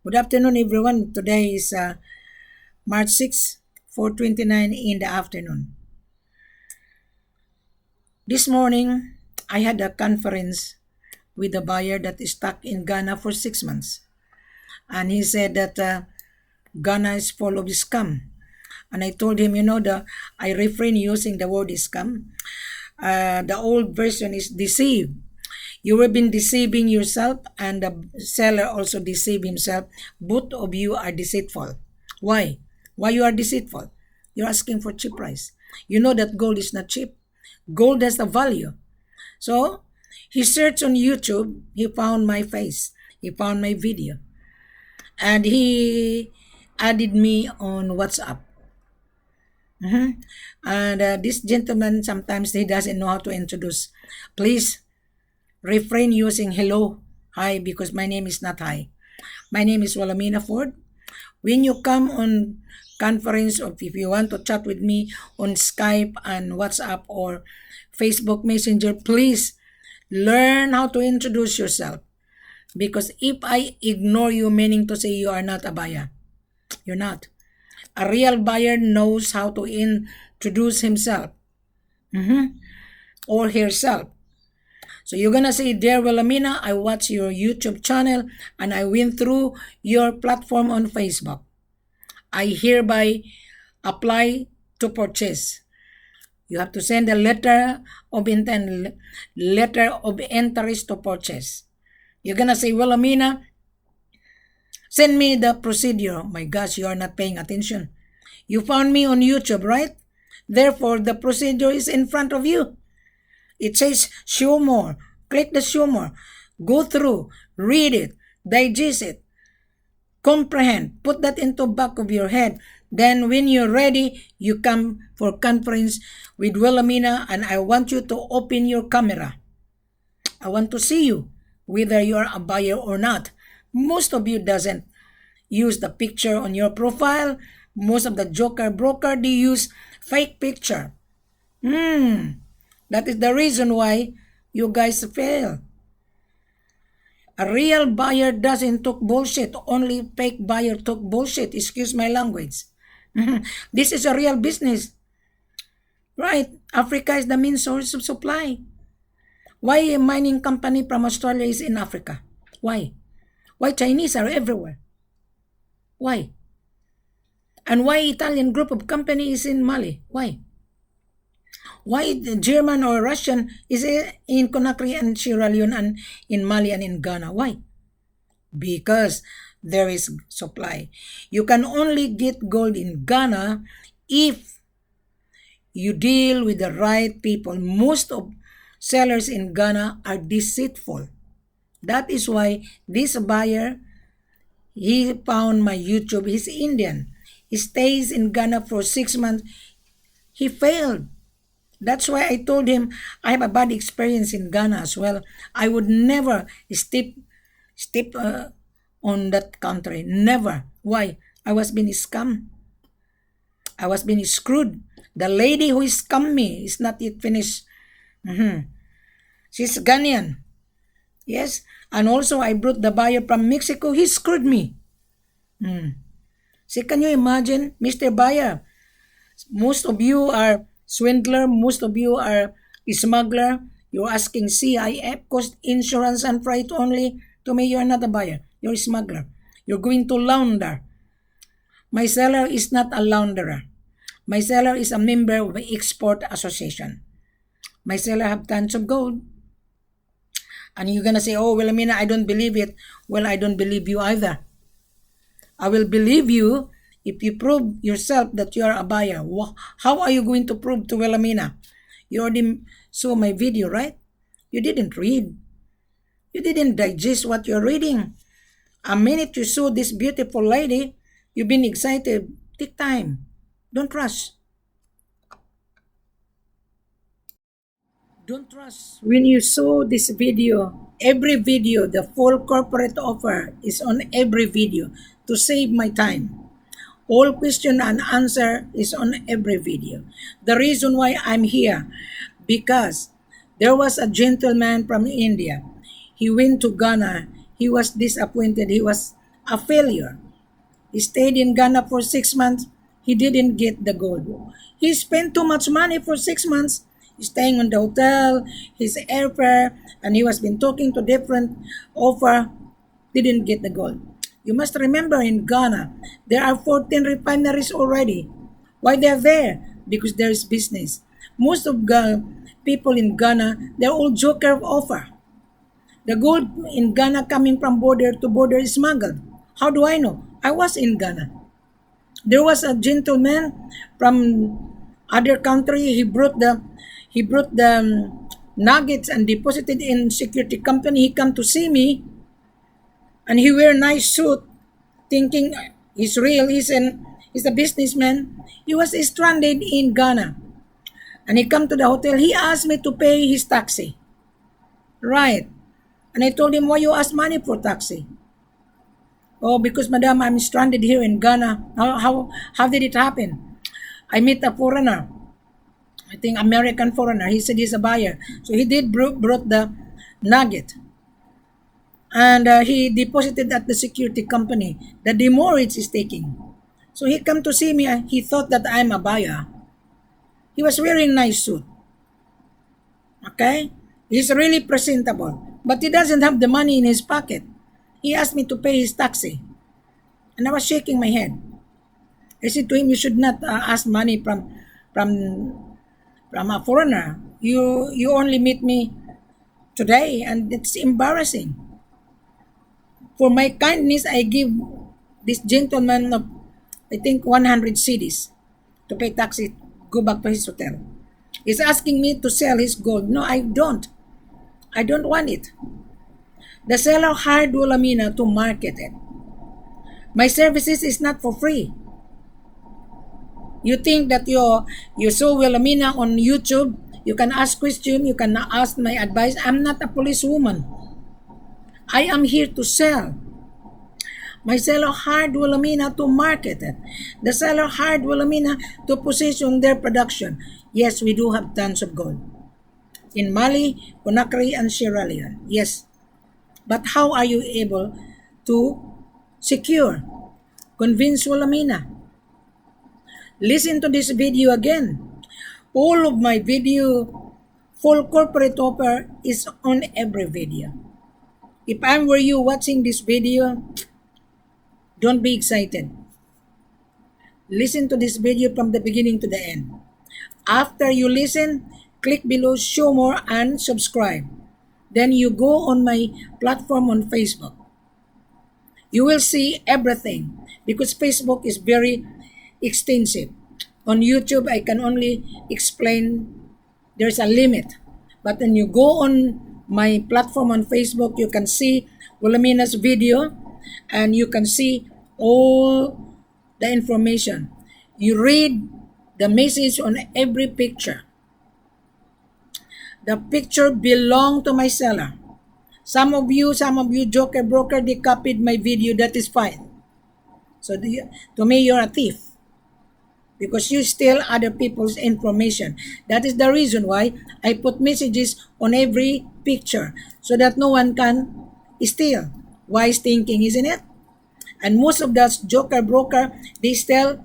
Good afternoon, everyone. Today is March 6, 4:29 in the afternoon. This morning, I had a conference with a buyer that is stuck in Ghana for 6 months. And he said that Ghana is full of scam. And I told him, I refrain using the word scam. The old version is deceive. You have been deceiving yourself, and the seller also deceive himself. Both of you are deceitful. Why? Why you are deceitful? You're asking for cheap price. You know that gold is not cheap. Gold has a value. So he searched on YouTube. He found my face. He found my video, and he added me on WhatsApp. And this gentleman, sometimes he doesn't know how to introduce. Please refrain using hello, hi, because my name is not hi. My name is Wilhelmina Ford. When you come on conference, or if you want to chat with me on Skype and WhatsApp or Facebook Messenger, please learn how to introduce yourself. Because if I ignore you, meaning to say you are not a buyer, you're not. A real buyer knows how to introduce himself or herself. So you're gonna say, "Dear Wilhelmina, I watch your YouTube channel and I went through your platform on Facebook. I hereby apply to purchase." You have to send a letter of intent, letter of interest to purchase. You're gonna say, "Wilhelmina, send me the procedure." My gosh, you are not paying attention. You found me on YouTube, right? Therefore, the procedure is in front of you. It says show more. Click the show more. Go through, read it, digest it, comprehend, put that into back of your head. Then when you're ready, you come for conference with Wilhelmina, and I want you to open your camera. I want to see you, whether you are a buyer or not. Most of you doesn't use the picture on your profile. Most of the joker broker, they use fake picture. That is the reason why you guys fail. A real buyer doesn't talk bullshit. Only fake buyer talk bullshit. Excuse my language. This is a real business. Right? Africa is the main source of supply. Why a mining company from Australia is in Africa? Why? Why Chinese are everywhere? Why? And why Italian group of company is in Mali? Why? Why the German or Russian is in Conakry and Sierra Leone and in Mali and in Ghana? Why? Because there is supply. You can only get gold in Ghana if you deal with the right people. Most of sellers in Ghana are deceitful. That is why this buyer, he found my YouTube. He's Indian. He stays in Ghana for 6 months. He failed. That's why I told him I have a bad experience in Ghana as well. I would never step on that country. Never. Why? I was being scammed. I was being screwed. The lady who scammed me is not yet finished. She's Ghanaian. Yes. And also I brought the buyer from Mexico. He screwed me. See, can you imagine, Mr. Buyer? Most of you are swindler. Most of you are smuggler. You're asking CIF, cost, insurance, and freight only. To me, you're not a buyer. You're a smuggler. You're going to launder. My seller is not a launderer. My seller is a member of the Export Association. My seller have tons of gold. And you're going to say, "Oh, Wilhelmina, I don't believe it." Well, I don't believe you either. I will believe you if you prove yourself that you are a buyer. How are you going to prove to Wilhelmina? You already saw my video, right? You didn't read. You didn't digest what you're reading. A minute you saw this beautiful lady, you've been excited. Take time. Don't rush. Don't rush. When you saw this video, every video, the full corporate offer is on every video to save my time. All question and answer is on every video. The reason why I'm here, because there was a gentleman from India. He went to Ghana. He was disappointed. He was a failure. He stayed in Ghana for 6 months. He didn't get the gold. He spent too much money for 6 months, staying on the hotel, his airfare, and he was been talking to different offer, didn't get the gold. You must remember in Ghana, there are 14 refineries already. Why they're there? Because there is business. Most of the people in Ghana, they're all joker of offer. The gold in Ghana coming from border to border is smuggled. How do I know? I was in Ghana. There was a gentleman from other country. He brought the nuggets and deposited in security company. He come to see me, and he wear nice suit, thinking he's real. He's a businessman. He was stranded in Ghana, and he come to the hotel. He asked me to pay his taxi. Right. And I told him, why you ask money for taxi? Oh, because madam, I'm stranded here in Ghana. How did it happen? I met a foreigner, I think American foreigner. He said he's a buyer. So he did brought the nugget. And he deposited at the security company. The demurrage is taking. So he come to see me. He thought that I'm a buyer. He was wearing nice suit. Okay? He's really presentable. But he doesn't have the money in his pocket. He asked me to pay his taxi. And I was shaking my head. I said to him, you should not ask money from a foreigner. You only meet me today, and it's embarrassing. For my kindness, I give this gentleman, I think 100 cedis to pay taxi, go back to his hotel. He's asking me to sell his gold. No, I don't. I don't want it. The seller hired Wilhelmina to market it. My services is not for free. You think that you saw Wilhelmina on YouTube, you can ask questions, you can ask my advice. I'm not a policewoman. I am here to sell. My seller hired Wilhelmina to market it. The seller hired Wilhelmina to position their production. Yes, we do have tons of gold. In Mali, Conakry, and Sierra Leone. Yes. But how are you able to convince Wilhelmina? Listen to this video again. All of my video, full corporate offer is on every video. If I were you watching this video, don't be excited. Listen to this video from the beginning to the end. After you listen, click below show more and subscribe. Then you go on my platform on Facebook. You will see everything because Facebook is very extensive. On YouTube, I can only explain there's a limit. But when you go on my platform on Facebook, you can see Wilhelmina's video and you can see all the information. You read the message on every picture. The picture belong to my seller. Some of you joker broker, they copied my video. That is fine. So to me, you're a thief because you steal other people's information. That is the reason why I put messages on every picture so that no one can steal. Wise thinking, isn't it? And most of that joker broker, they steal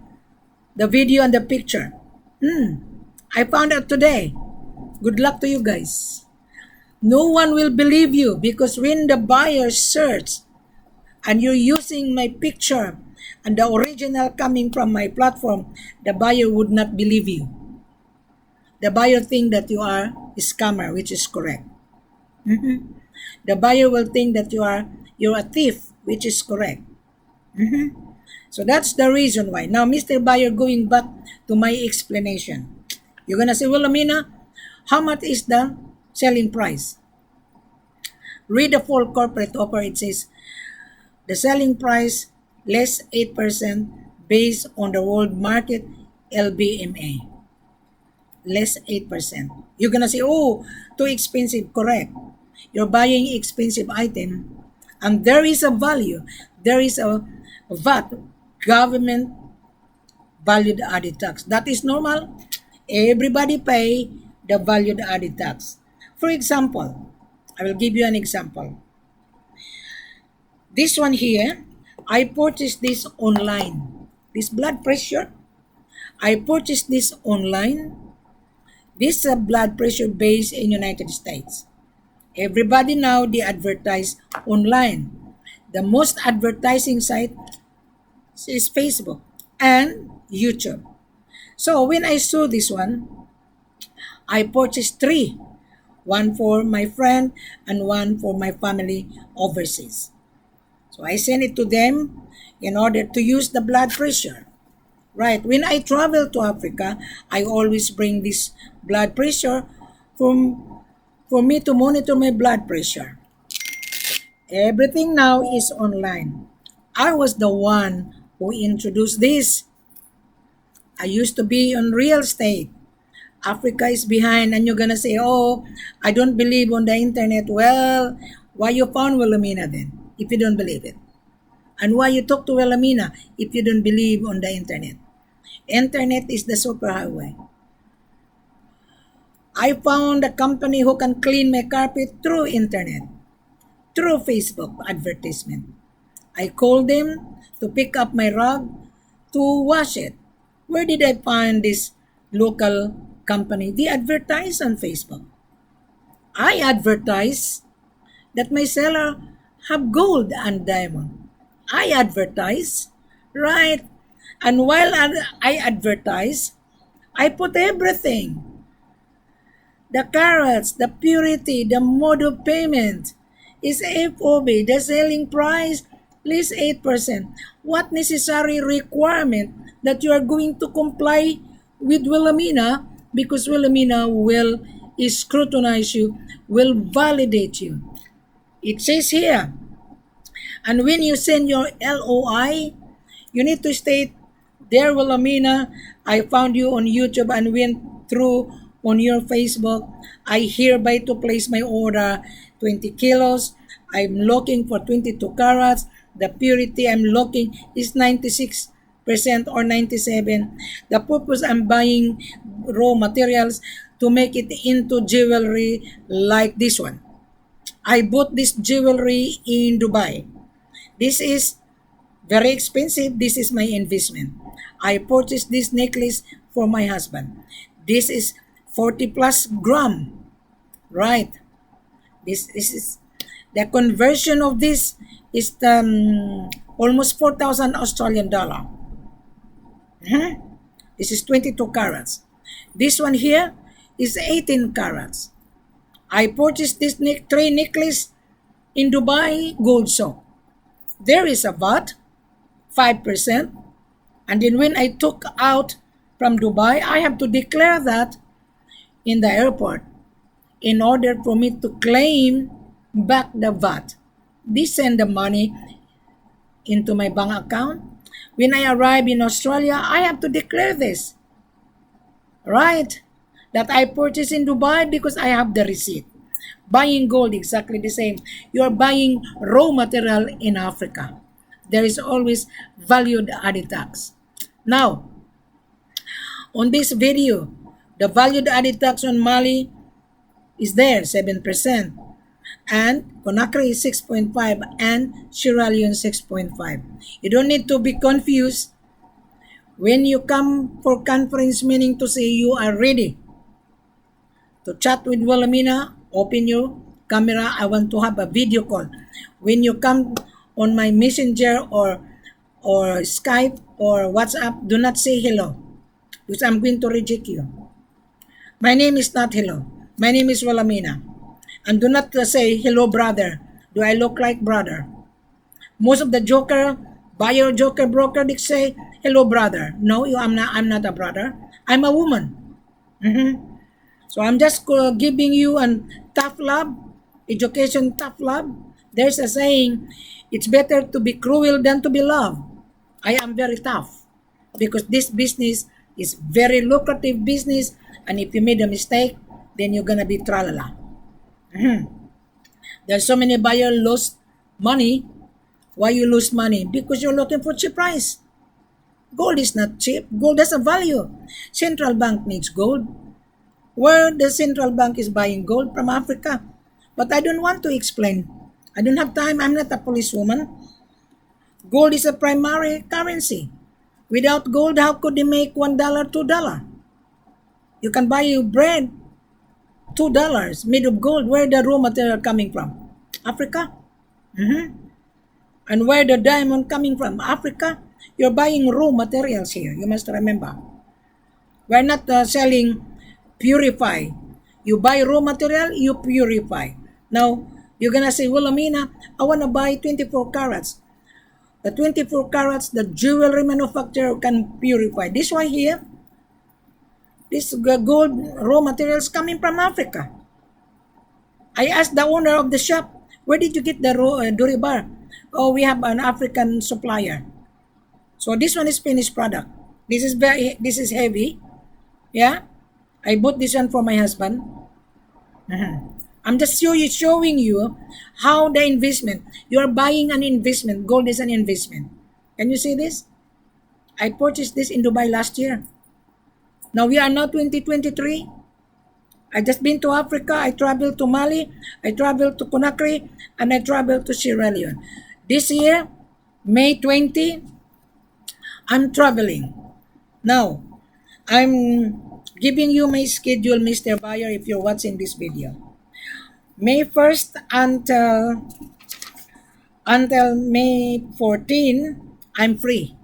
the video and the picture. I found out today. Good luck to you guys. No one will believe you because when the buyer search and you're using my picture and the original coming from my platform, the buyer would not believe you. The buyer think that you are a scammer, which is correct. The buyer will think that you're a thief, which is correct. So that's the reason why. Now, Mr. Buyer, going back to my explanation. You're gonna say, well, Amina, how much is the selling price? Read the full corporate offer. It says the selling price less 8% based on the world market LBMA. Less 8%. You're gonna say, oh, too expensive. Correct. You're buying expensive item and there is a value. There is a VAT, government valued added tax. That is normal. Everybody pay the valued added tax. For example, I will give you an example. This one here, I purchased this online. This blood pressure, I purchased this online. This blood pressure based in United States. Everybody now they advertise online. The most advertising site is Facebook and YouTube. So when I saw this one, I purchased three. One for my friend and one for my family overseas. So I sent it to them in order to use the blood pressure. Right. When I travel to Africa, I always bring this blood pressure from for me to monitor my blood pressure. Everything now is online. I was the one who introduced this. I used to be on real estate. Africa is behind, and you're gonna say, "Oh, I don't believe on the internet." Well, why you found Wilhelmina then, if you don't believe it? And why you talk to Wilhelmina if you don't believe on the internet? Internet is the superhighway. I found a company who can clean my carpet through internet, through Facebook advertisement. I called them to pick up my rug to wash it. Where did I find this local company? They advertise on Facebook. I advertise that my seller have gold and diamond. I advertise, right? And while I advertise, I put everything. The carats, the purity, the mode of payment is F.O.B. The selling price least 8%. What necessary requirement that you are going to comply with Wilhelmina, because Wilhelmina will scrutinize you, will validate you. It says here, and when you send your LOI, you need to state, "Dear Wilhelmina, I found you on YouTube and went through on your Facebook. I hereby to place my order 20 kilos. I'm looking for 22 carats. The purity I'm looking is 96% or 97. The purpose I'm buying raw materials to make it into jewelry like this one. I bought this jewelry in Dubai. This is very expensive. This is my investment. I purchased this necklace for my husband. This is 40 plus gram, right? This is the conversion of this is almost 4,000 Australian dollar. This is 22 carats. This one here is 18 carats. I purchased this three necklace in Dubai gold soap. There is a VAT, 5%. And then when I took out from Dubai, I have to declare that in the airport in order for me to claim back the VAT. They send the money into my bank account. When I arrive in Australia, I have to declare this, right? That I purchased in Dubai because I have the receipt. Buying gold, exactly the same. You are buying raw material in Africa. There is always valued added tax. Now, on this video, the valued added tax on Mali is there, 7%. And Conakry is 6.5 and Sierra Leone 6.5. You don't need to be confused when you come for conference, meaning to say you are ready to chat with Wilhelmina. Open your camera. I want to have a video call. When you come on my messenger or Skype or WhatsApp, do not say hello because I'm going to reject you. My name is not hello. My name is Wilhelmina. And do not say hello brother. Do I look like brother? Most of the buyer joker broker, they say hello brother. No, I'm not a brother. I'm a woman. So I'm just giving you a tough love, education tough love. There's a saying, it's better to be cruel than to be loved. I am very tough because this business is very lucrative business, and if you made a mistake, then you're gonna be tralala. There's so many buyers lost money. Why you lose money? Because you're looking for cheap price. Gold is not cheap. Gold has a value. Central bank needs gold. Where the central bank is buying gold from Africa. But I don't want to explain. I don't have time. I'm not a policewoman. Gold is a primary currency. Without gold, how could they make $1, $2? You can buy your bread, $2 made of gold. Where the raw material coming from? Africa. And where the diamond coming from? Africa. You're buying raw materials here. You must remember. We're not selling purify. You buy raw material, you purify. Now, you're gonna say, well, Amina, I wanna buy 24 carats. The 24 carats, the jewelry manufacturer can purify. This one here, this gold raw materials coming from Africa. I asked the owner of the shop, where did you get the Dore bar? Oh, we have an African supplier. So this one is finished product. This is heavy. Yeah, I bought this one for my husband. I'm just showing you how the investment. You are buying an investment. Gold is an investment. Can you see this? I purchased this in Dubai last year. Now we are now 2023. I just been to Africa. I traveled to Mali. I traveled to Conakry. And I traveled to Sierra Leone. This year, May 20, I'm traveling. Now, I'm giving you my schedule, Mr. Buyer, if you're watching this video. May 1st until May 14, I'm free.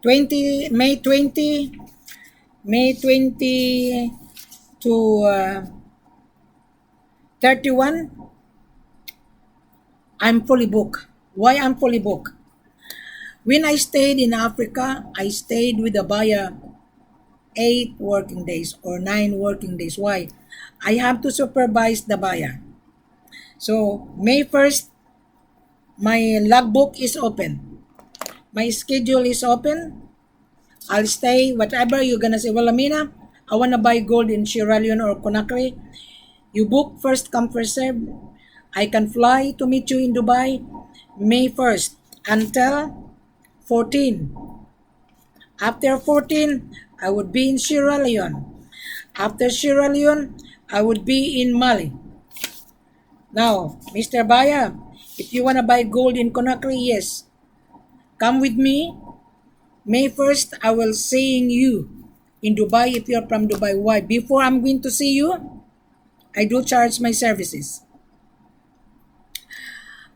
May 20 to 31, I'm fully booked. Why I'm fully booked? When I stayed in Africa, I stayed with the buyer 8 working days or 9 working days. Why? I have to supervise the buyer. So, May 1st, my logbook is open. My schedule is open. I'll stay, whatever you're gonna say, well, Amina, I wanna buy gold in Sierra Leone or Conakry. You book first come, first serve. I can fly to meet you in Dubai May 1st until 14. After 14, I would be in Sierra Leone. After Sierra Leone, I would be in Mali. Now, Mr. Buyer, if you want to buy gold in Conakry, yes, come with me. May 1st, I will seeing you in Dubai if you're from Dubai. Why? Before I'm going to see you, I do charge my services.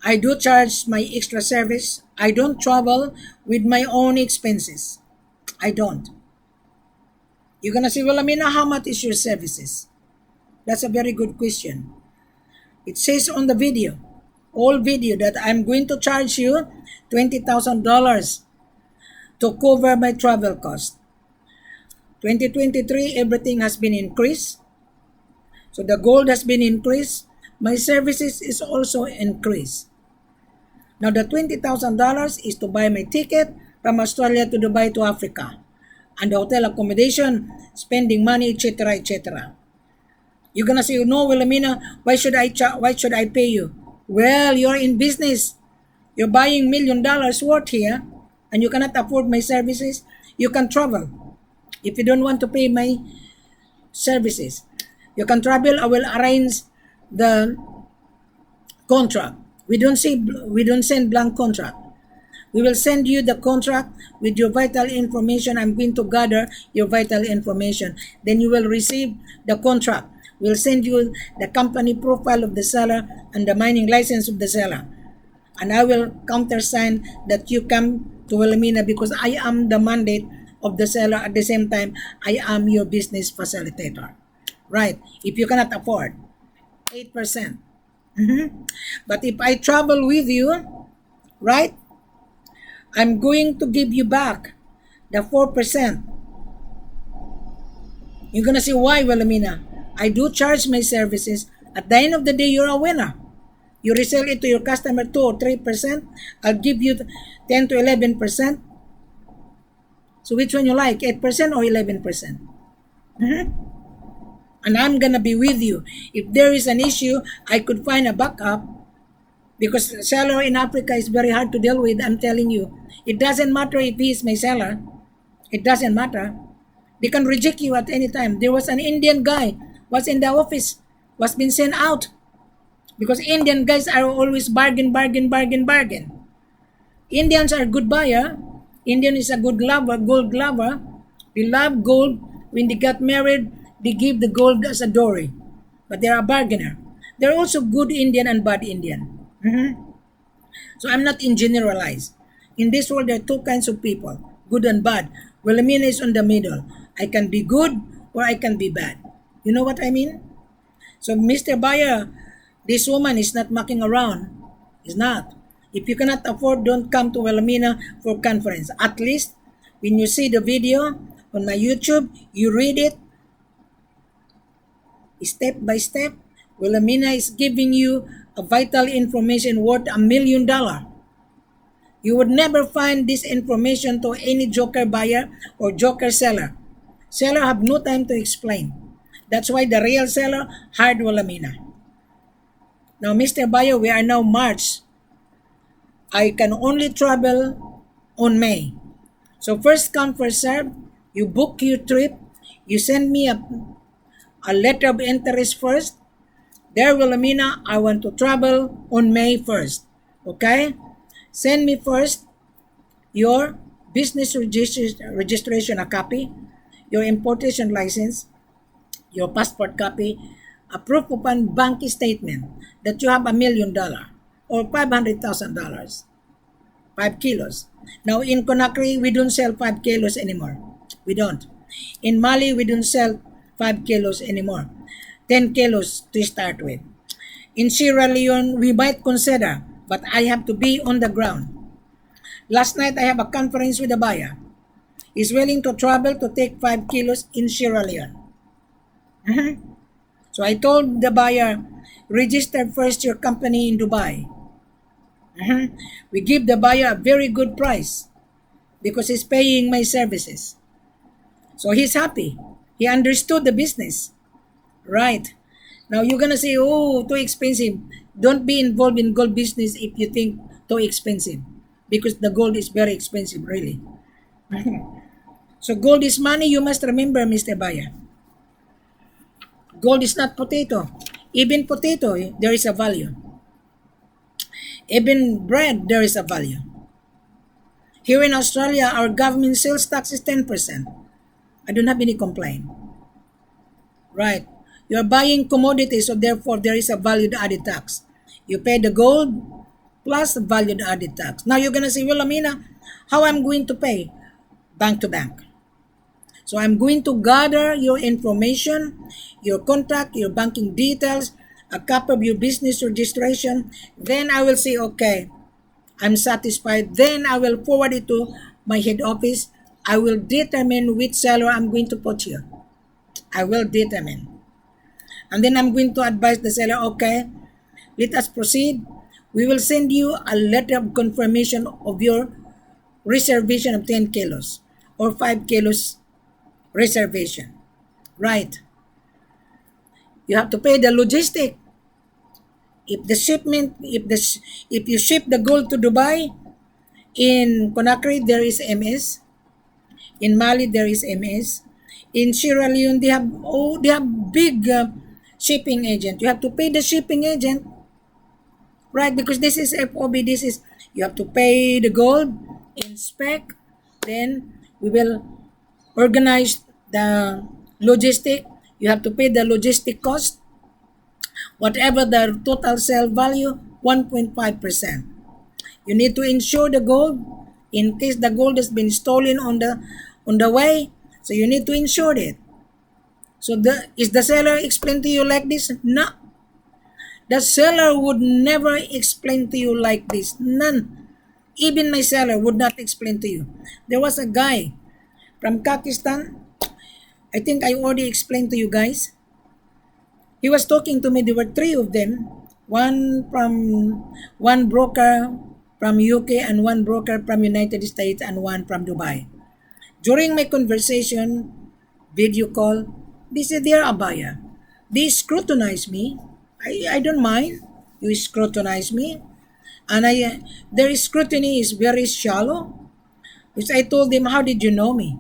I do charge my extra service. I don't travel with my own expenses. I don't. You're gonna say, well, Amina, how much is your services? That's a very good question. It says on the video, all video, that I'm going to charge you $20,000 to cover my travel cost. 2023, everything has been increased. So the gold has been increased. My services is also increased. Now the $20,000 is to buy my ticket from Australia to Dubai to Africa, and the hotel accommodation, spending money, etc., etc. You're gonna say, no, Wilhelmina, why should I pay you? Well, you're in business. You're buying $1 million worth here, and you cannot afford my services. You can travel. If you don't want to pay my services, you can travel. I will arrange the contract. We don't send blank contract. We will send you the contract with your vital information. I'm going to gather your vital information. Then you will receive the contract. We'll send you the company profile of the seller and the mining license of the seller. And I will countersign that you come to Wilhelmina because I am the mandate of the seller. At the same time, I am your business facilitator. Right? If you cannot afford 8%. But if I travel with you, right, I'm going to give you back the 4%. You're going to say, why, Wilhelmina? I do charge my services. At the end of the day, you're a winner. You resell it to your customer 2 or 3%. I'll give you 10 to 11%. So which one you like, 8% or 11%? And I'm gonna be with you. If there is an issue, I could find a backup, because seller in Africa is very hard to deal with. I'm telling you, it doesn't matter if he is my seller. It doesn't matter. They can reject you at any time. There was an Indian guy was in the office, was been sent out, because Indian guys are always bargain. Indians are good buyer. Indian is a good lover, gold lover. They love gold. When they got married, they give the gold as a dowry. But they're a bargainer. They're also good Indian and bad Indian. So I'm not in generalize. In this world, there are two kinds of people, good and bad. Wilhelmina is on the middle. I can be good or I can be bad. You know what I mean? So Mr. Buyer, this woman is not mucking around. Is not. If you cannot afford, don't come to Wilhelmina for conference. At least when you see the video on my YouTube, you read it step by step. Wilhelmina is giving you a vital information worth $1,000,000. You would never find this information to any joker buyer or joker seller. Seller have no time to explain. That's why the real seller hired Wilhelmina. Now, Mr. Buyer, we are now March. I can only travel on May. So first come, first serve. You book your trip. You send me a letter of interest first. There, Wilhelmina, I want to travel on May 1st. Okay? Send me first your business registration, a copy, your importation license, your passport copy, a proof of a bank statement that you have $1,000,000 or $500,000, 5 kilos. Now in Conakry, we don't sell 5 kilos anymore. We don't. In Mali, we don't sell 5 kilos anymore. 10 kilos to start with. In Sierra Leone, we might consider, but I have to be on the ground. Last night, I have a conference with a buyer. He's willing to travel to take 5 kilos in Sierra Leone. So I told the buyer, register first your company in Dubai. We give the buyer a very good price because he's paying my services. So he's happy. He understood the business. Right. Now you're gonna say, oh, too expensive. Don't be involved in gold business if you think too expensive. Because the gold is very expensive, really. So gold is money, you must remember, Mr. Buyer. Gold is not potato. Even potato, there is a value. Even bread, there is a value. Here in Australia, our government sales tax is 10%. I don't have any complaint. Right. You're buying commodities, so therefore there is a value added tax. You pay the gold plus the value added tax. Now you're gonna say, well, Amina, how I'm going to pay? Bank to bank. So I'm going to gather your information, your contact, your banking details, a copy of your business registration. Then I will say, okay, I'm satisfied. Then I will forward it to my head office. I will determine which seller I'm going to put here. I will determine. And then I'm going to advise the seller, okay, let us proceed. We will send you a letter of confirmation of your reservation of 10 kilos or 5 kilos reservation. Right. You have to pay the logistic. If the shipment, if you ship the gold to Dubai, in Conakry there is MS. In Mali there is MS. In Sierra Leone they have big shipping agent. You have to pay the shipping agent, right? Because this is FOB. This is you have to pay the gold, inspect, then we will organize the logistic. You have to pay the logistic cost, whatever the total sale value, 1.5%. You need to insure the gold in case the gold has been stolen on the way. So you need to insure it. So is the seller explain to you like this? No. The seller would never explain to you like this. None. Even my seller would not explain to you. There was a guy from Pakistan. I think I already explained to you guys. He was talking to me. There were 3 of them. One broker from UK and one broker from United States and one from Dubai. During my conversation, video call, they said they're a buyer. They scrutinize me. I don't mind. You scrutinize me. And their scrutiny is very shallow. Which I told them, how did you know me?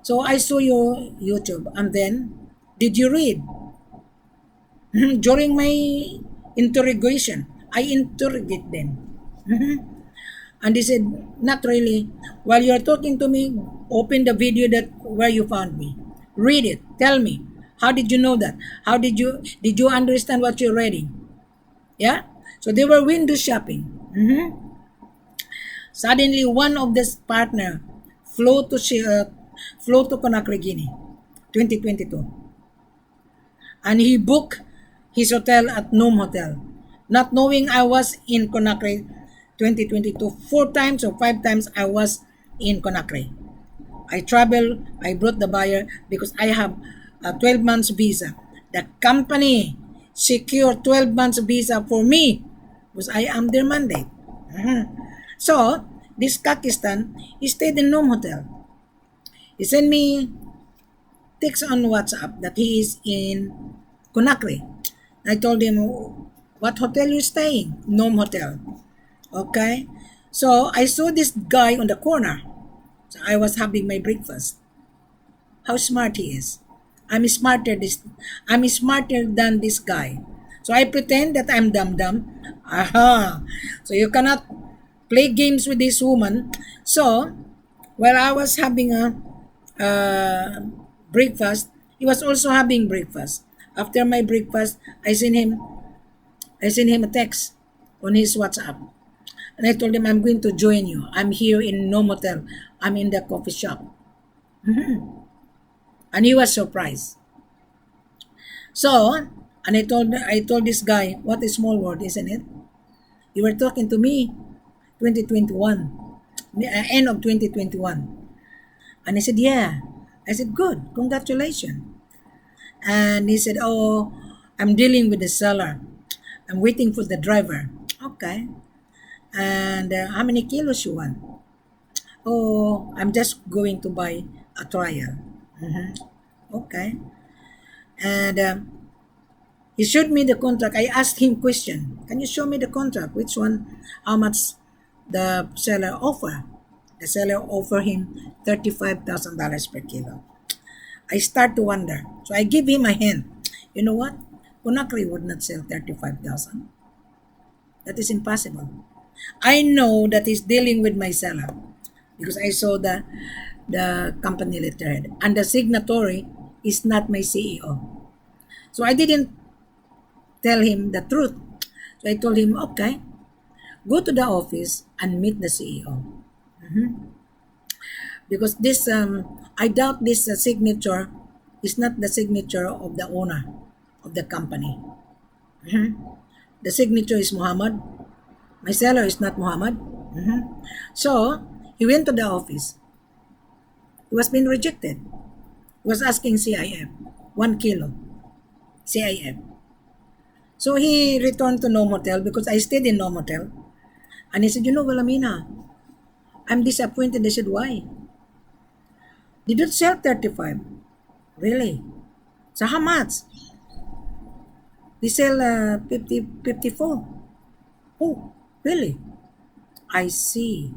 So I saw your YouTube. And then, did you read? During my interrogation, I interrogate them. And he said, not really. While you're talking to me, open the video that where you found me. Read it. Tell me. How did you know that? How did you understand what you're reading? Yeah? So they were window shopping. Suddenly, one of this partner flew to flew to Conakry, Guinea, 2022, and he booked his hotel at Nome Hotel, not knowing I was in Conakry, 2022. 4 times or 5 times I was in Conakry. I travel. I brought the buyer because I have a 12 months visa. The company secured 12 months visa for me because I am their mandate. So, this Pakistan, he stayed in Nome Hotel. He sent me text on WhatsApp that he is in Conakry. I told him, what hotel you staying? Nome Hotel. Okay? So, I saw this guy on the corner. So, I was having my breakfast. How smart he is. I'm smarter than this guy. So, I pretend that I'm dumb. Aha! So, you cannot play games with this woman. So, while I was having a breakfast, he was also having breakfast. After my breakfast, I sent him a text on his WhatsApp. And I told him, I'm going to join you. I'm here in No Motel. I'm in the coffee shop. And he was surprised. So, and I told this guy, what a small world, isn't it? You were talking to me 2021, end of 2021. And he said, yeah. I said, good, congratulations. And he said, oh, I'm dealing with the seller. I'm waiting for the driver. Okay. And how many kilos you want? Oh, I'm just going to buy a trial. Okay. And he showed me the contract. I asked him question. Can you show me the contract? Which one? How much the seller offer? The seller offer him $35,000 per kilo. I start to wonder. So I give him a hint. You know what? Conakry would not sell 35,000. That is impossible. I know that he's dealing with my seller because I saw the company letterhead. And the signatory is not my CEO. So I didn't tell him the truth. So I told him, okay, go to the office and meet the CEO. Because this, I doubt this signature is not the signature of the owner of the company. The signature is Muhammad. My seller is not Muhammad. So he went to the office. He was being rejected. He was asking CIF, 1 kilo CIF. So he returned to Nome Hotel because I stayed in Nome Hotel. And he said, you know, Wilhelmina, I'm disappointed. I said, why? They don't sell 35. Really? So how much? They sell 54. Oh, really? I see.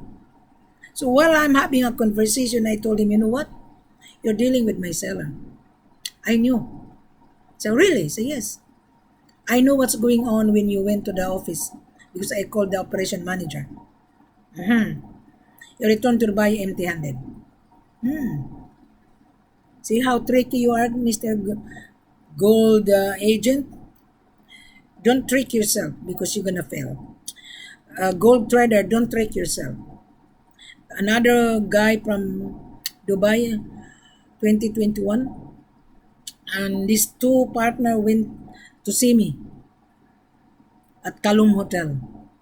So while I'm having a conversation, I told him, you know what? You're dealing with my seller. I knew. So really? So yes. I know what's going on when you went to the office because I called the operation manager. You returned to Dubai empty-handed. See how tricky you are, Mr. Gold agent? Don't trick yourself because you're gonna fail. Gold trader, don't trick yourself. Another guy from Dubai, 2021, and these two partner went to see me at Kalum Hotel.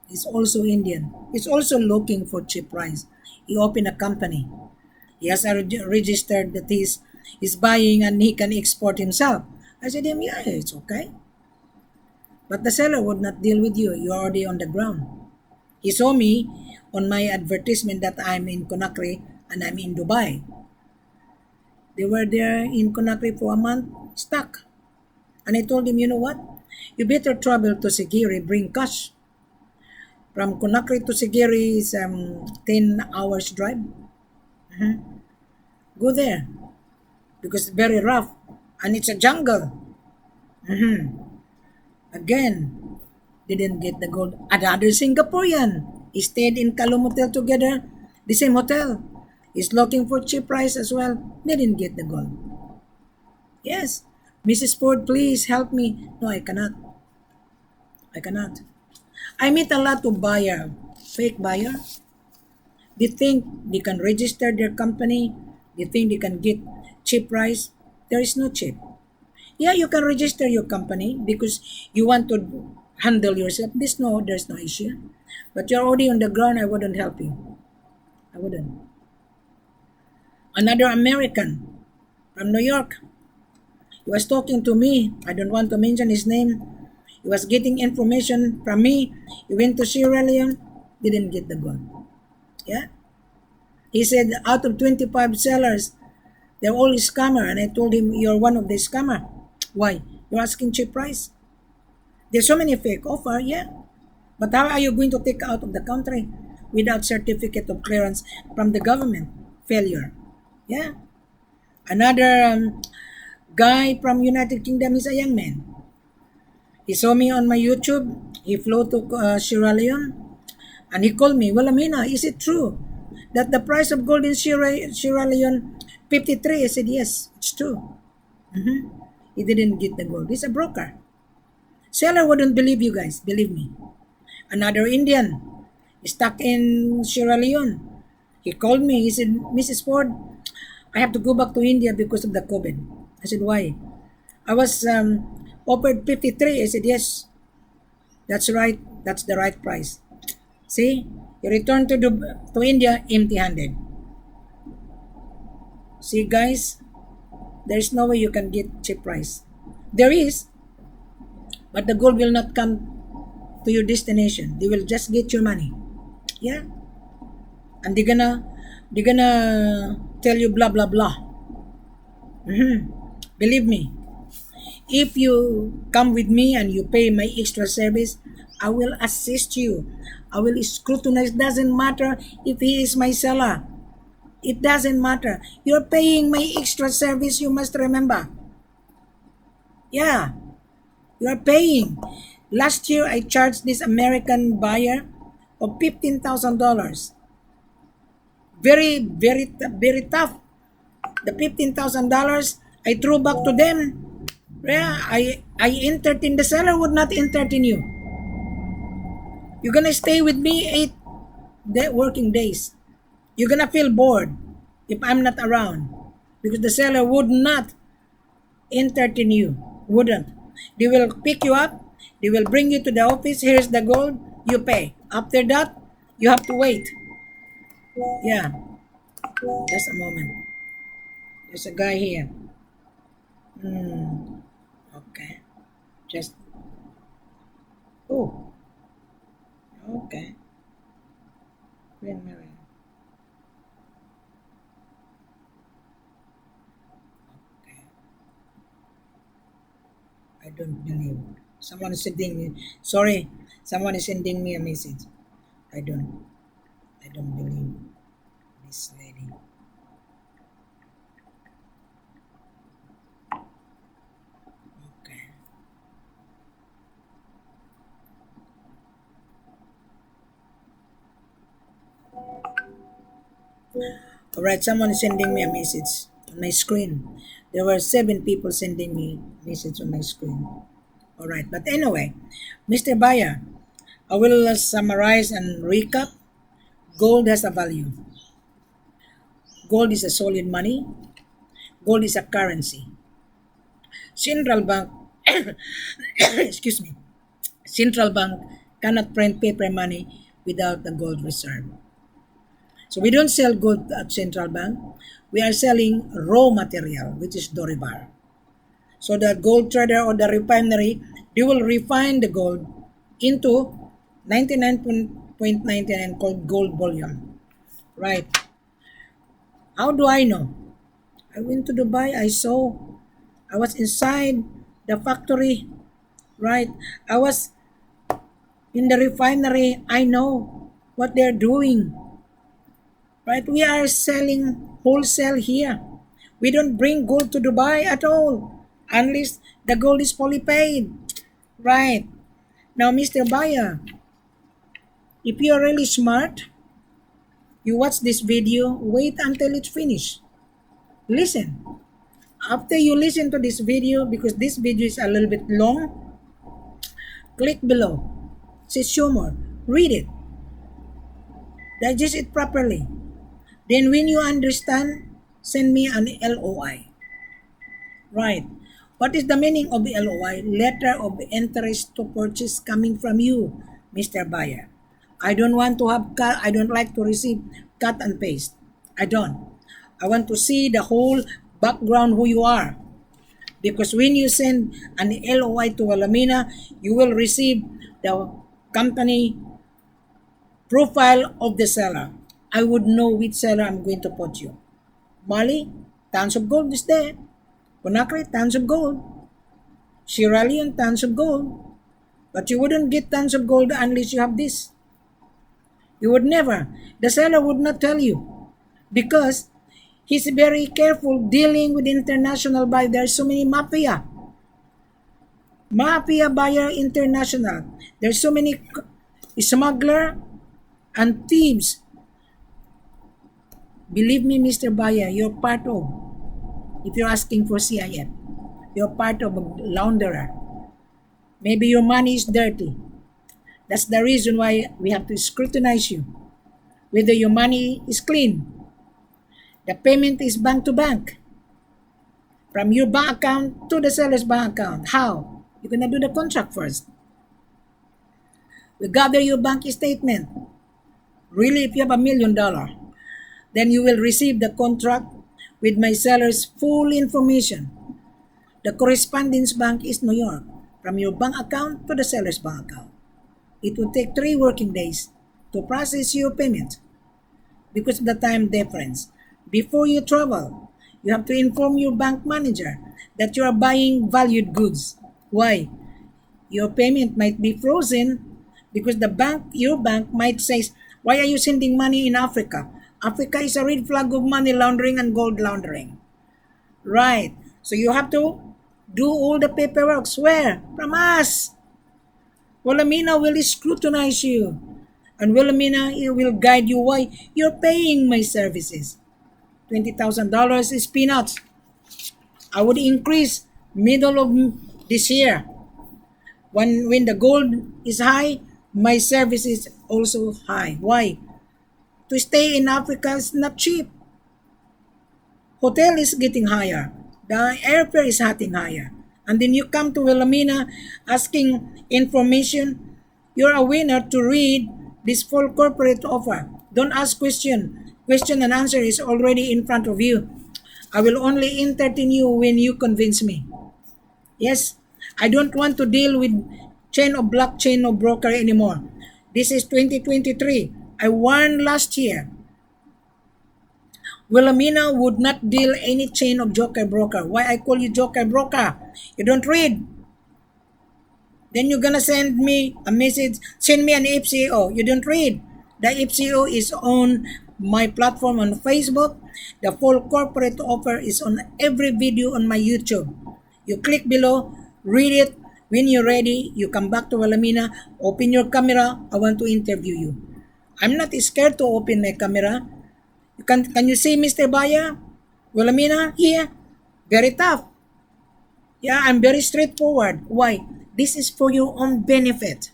He's also Indian. He's also looking for cheap price. He opened a company. He has registered that he's buying and he can export himself. I said to him, yeah, it's okay. But the seller would not deal with you. You're already on the ground. He saw me on my advertisement that I'm in Conakry and I'm in Dubai. They were there in Conakry for a month, stuck. And I told him, you know what? You better travel to Sigiri, bring cash. From Conakry to Sigiri is 10 hours drive. Go there because it's very rough and it's a jungle. Again, didn't get the gold. Another Singaporean. stayed in Kalum Hotel together, the same hotel. He's looking for cheap price as well. They didn't get the gold. Yes. Mrs. Ford, please help me. No, I cannot. I cannot. I meet a lot of buyer, fake buyer. They think they can register their company. They think they can get cheap price. There is no cheap. Yeah, you can register your company because you want to handle yourself. There's no issue. But you're already on the ground. I wouldn't help you. I wouldn't. Another American from New York. He was talking to me. I don't want to mention his name. He was getting information from me. He went to Sierra Leone. Didn't get the gold. Yeah. He said out of 25 sellers, they're all scammer. And I told him, you're one of the scammer. Why? You're asking cheap price. There's so many fake offer, yeah. But how are you going to take out of the country without certificate of clearance from the government? Failure. Yeah. Another guy from United Kingdom is a young man. He saw me on my YouTube. He flew to Sierra Leone. And he called me, well, Amina, is it true that the price of gold in Sierra Leone 53? I said, yes, it's true. He didn't get the gold. He's a broker. Seller wouldn't believe you guys, believe me. Another Indian stuck in Sierra Leone. He called me. He said, Mrs. Ford, I have to go back to India because of the COVID. I said, why? I was offered 53. I said, yes, that's right. That's the right price. See, he returned to India empty-handed. See, guys, there's no way you can get cheap price. There is, but the gold will not come to your destination. They will just get your money. Yeah, and they're gonna tell you blah blah blah. Believe me, if you come with me and you pay my extra service, I will assist you. I will scrutinize. Doesn't matter if he is my seller. It doesn't matter. You're paying my extra service, you must remember. Yeah, you're paying. Last year, I charged this American buyer of $15,000. Very, very, very tough. The $15,000 I threw back to them. Yeah, I entertain. The seller would not entertain you. You're gonna stay with me 8 working days. You're gonna feel bored if I'm not around because the seller would not entertain you. Wouldn't. They will pick you up. They will bring you to the office. Here's the gold. You pay. After that, you have to wait. Yeah. Just a moment. There's a guy here. Okay. Just. Oh. Okay. Wait a minute. Okay. I don't believe. Someone is sending me. Sorry. Someone is sending me a message. I don't believe this lady. Okay. Alright, someone is sending me a message on my screen. There were 7 people sending me message on my screen. Alright, but anyway, Mr. Buyer, I will summarize and recap. Gold has a value. Gold is a solid money. Gold is a currency. Central bank, excuse me, central bank cannot print paper money without the gold reserve. So we don't sell gold at central bank. We are selling raw material, which is Dore. So the gold trader or the refinery, they will refine the gold into 99.99 called gold bullion. Right. How do I know? I went to Dubai. I was inside the factory. Right. I was in the refinery. I know what they're doing. Right. We are selling wholesale here. We don't bring gold to Dubai at all unless the gold is fully paid. Right. Now, Mr. Buyer, If you are really smart, you watch this video, wait until it's finished. Listen. After you listen to this video, because this video is a little bit long, click below. Says show more. Read it. Digest it properly. Then when you understand, send me an LOI. Right. What is the meaning of the LOI? Letter of interest to purchase coming from you, Mr. Buyer. I don't want to have cut. I don't like to receive cut and paste. I don't. I want to see the whole background who you are. Because when you send an LOI to Alamina, you will receive the company profile of the seller. I would know which seller I'm going to put you. Mali, tons of gold is there. Conakry, tons of gold. Sierra Leone, tons of gold. But you wouldn't get tons of gold unless you have this. You would never. The seller would not tell you. Because he's very careful dealing with international buyers. There's so many mafia. Mafia buyer international. There's so many smuggler and thieves. Believe me, Mr. Buyer, you're part of. If you're asking for CIF, you're part of a launderer. Maybe your money is dirty. That's the reason why we have to scrutinize you. Whether your money is clean. The payment is bank to bank. From your bank account to the seller's bank account. How? You're going to do the contract first. We gather your bank statement. Really, if you have $1 million, then you will receive the contract with my seller's full information. The correspondence bank is New York. From your bank account to the seller's bank account. It will take 3 working days to process your payment because of the time difference. Before you travel, you have to inform your bank manager that you are buying valued goods. Why? Your payment might be frozen because your bank might say, why are you sending money in Africa? Africa is a red flag of money laundering and gold laundering. Right. So you have to do all the paperwork. Where? From us. Wilhelmina will scrutinize you. And Wilhelmina will guide you why you're paying my services. $20,000 is peanuts. I would increase middle of this year. When the gold is high, my service is also high. Why? To stay in Africa is not cheap. Hotel is getting higher. The airfare is getting higher. And then you come to Wilhelmina asking information. You're a winner to read this full corporate offer. Don't ask question. Question and answer is already in front of you. I will only entertain you when you convince me. Yes, I don't want to deal with chain of blockchain or broker anymore. This is 2023. I warned last year. Wilhelmina would not deal any chain of joker broker. Why I call you joker broker? You don't read. Then you're gonna send me a message, send me an FCO. You don't read. The FCO is on my platform on Facebook. The full corporate offer is on every video on my YouTube. You click below, read it. When you're ready, you come back to Wilhelmina, open your camera. I want to interview you. I'm not scared to open my camera. Can you see Mr. Buyer? Wilhelmina here? Very tough. Yeah, I'm very straightforward. Why? This is for your own benefit.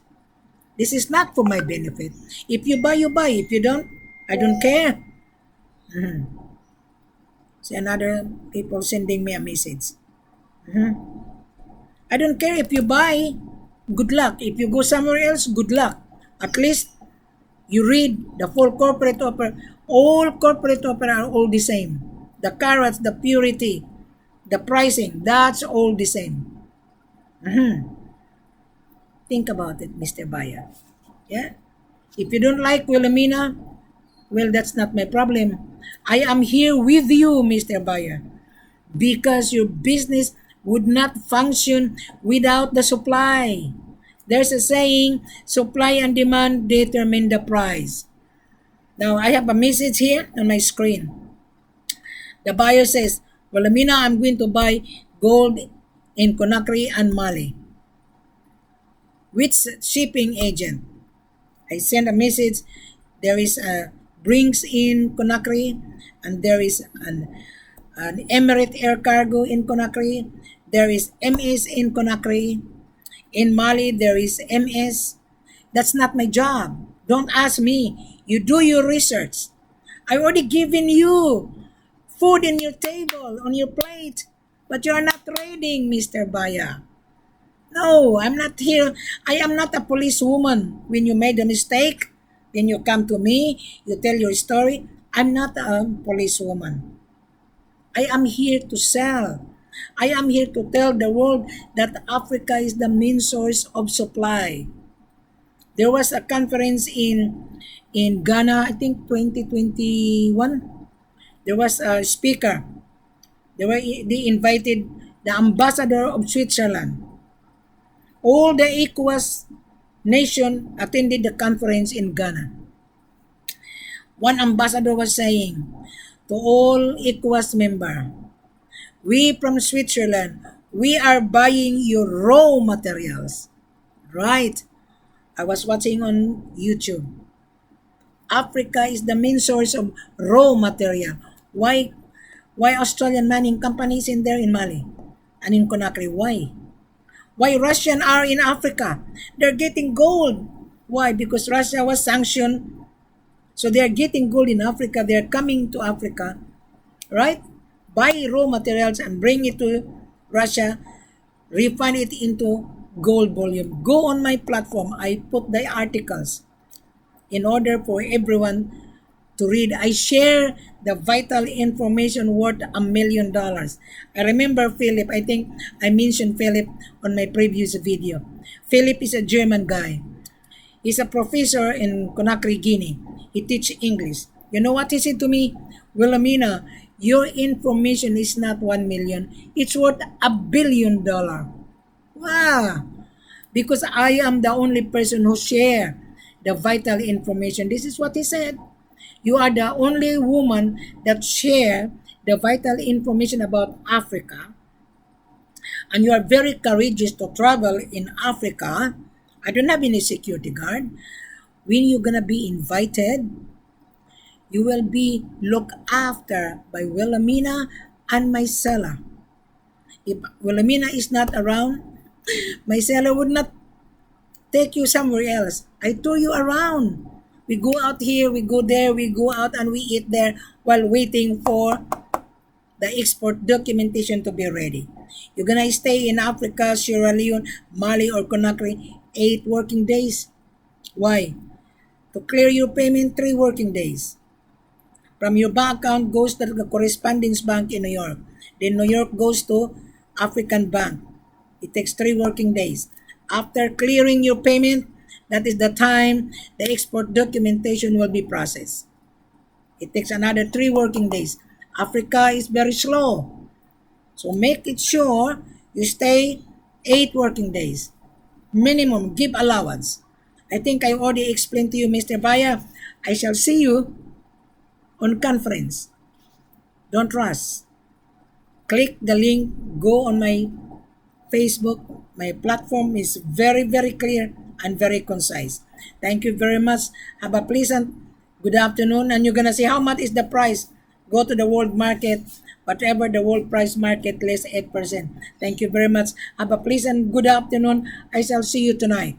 This is not for my benefit. If you buy, you buy. If you don't, I don't care. See another people sending me a message. I don't care if you buy. Good luck. If you go somewhere else, good luck. At least you read the full corporate offer. All corporate offer are all the same. The carats, the purity, the pricing, that's all the same. Think about it, Mr. Buyer. Yeah? If you don't like Wilhelmina, well, that's not my problem. I am here with you, Mr. Buyer, because your business would not function without the supply. There's a saying, supply and demand determine the price. Now, I have a message here on my screen. The buyer says, Wilhelmina, I'm going to buy gold in Conakry and Mali. Which shipping agent? I send a message. There is a Brinks in Conakry, and there is an Emirate Air Cargo in Conakry. There is MS in Conakry. In Mali, there is MS. That's not my job. Don't ask me. You do your research. I already given you food in your table, on your plate, but you are not trading, Mr. Baya. No, I'm not here. I am not a policewoman. When you made a mistake, then you come to me, you tell your story. I'm not a policewoman. I am here to sell. I am here to tell the world that Africa is the main source of supply. There was a conference in Ghana, I think 2021. There was a speaker. They invited the ambassador of Switzerland. All the ECOWAS nation attended the conference in Ghana. One ambassador was saying to all ECOWAS member, we from Switzerland, we are buying your raw materials. Right. I was watching on YouTube. Africa is the main source of raw material. Why Australian mining companies in there in Mali and in Conakry? Why Russian are in Africa? They're getting gold. Why? Because Russia was sanctioned. So they're getting gold in Africa. They're coming to Africa, right? Buy raw materials and bring it to Russia, refine it into gold volume. Go on my platform. I put the articles in order for everyone to read. I share the vital information worth $1 million. I remember Philip. I think I mentioned Philip on my previous video. Philip is a German guy. He's a professor in Conakry, Guinea. He teaches English. You know what he said to me? Wilhelmina, your information is not 1 million. It's worth $1 billion. Wow! Because I am the only person who share the vital information. This is what he said. You are the only woman that share the vital information about Africa. And you are very courageous to travel in Africa. I don't have any security guard. When you're gonna be invited, you will be looked after by Wilhelmina and my seller. If Wilhelmina is not around, my seller would not take you somewhere else. I tour you around. We go out here, we go there, we go out and we eat there while waiting for the export documentation to be ready. You're gonna stay in Africa, Sierra Leone, Mali, or Conakry 8 working days. Why? To clear your payment 3 working days. From your bank account goes to the correspondence bank in New York. Then New York goes to African bank. It takes 3 working days. After clearing your payment, that is the time the export documentation will be processed. It takes another 3 working days. Africa is very slow. So make it sure you stay 8 working days. Minimum, give allowance. I think I already explained to you, Mr. Baya. I shall see you on conference. Don't rush. Click the link. Go on my Facebook. My platform is very, very clear and very concise. Thank you very much. Have a pleasant good afternoon. And you're gonna say, how much is the price? Go to the world market. Whatever the world price market, less 8%. Thank you very much. Have a pleasant good afternoon. I shall see you tonight.